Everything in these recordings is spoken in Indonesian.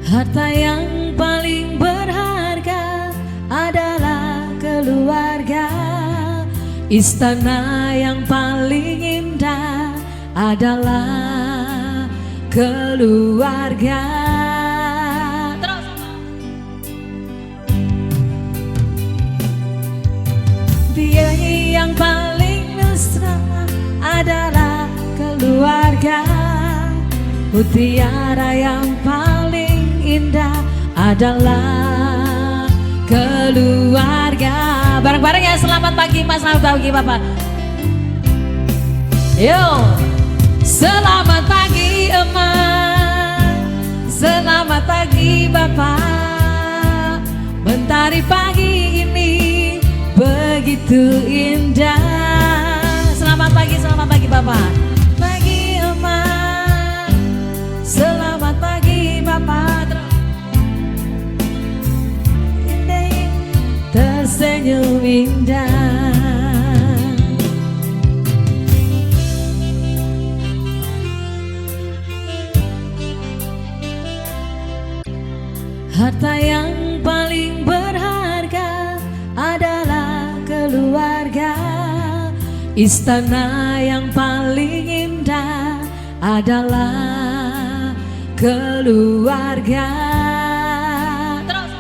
Harta yang paling berharga adalah keluarga. Istana yang paling indah adalah keluarga. Terus. Dia yang paling mesra adalah keluarga. Mutiara yang paling indah adalah keluarga. Bareng-bareng ya, selamat pagi Mas, selamat pagi Bapak. Yo, selamat pagi Emak, selamat pagi Bapak. Mentari pagi ini begitu indah. Selamat pagi Bapak. Pagi Emak, selamat pagi Bapak. Tersenyum indah. Harta yang paling berharga adalah keluarga. Istana yang paling indah adalah keluarga. Terus.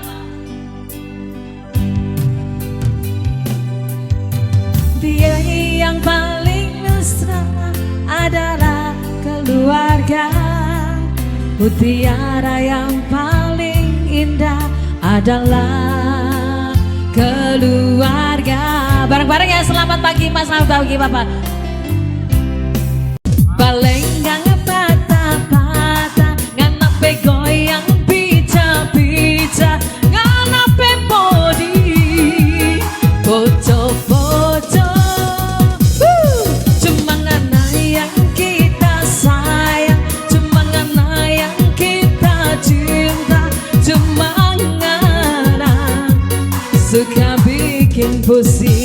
Dia yang paling mesra adalah keluarga. Mutiara yang paling indah adalah keluarga. Bareng-bareng ya, selamat pagi Mas, selamat pagi Bapak. Balenggang patah-patah, nganape goyang pica-pica, nganape podi poco-poco. Cuma ngana yang kita sayang, cuma ngana yang kita cinta, cuma ngana suka bikin pusing.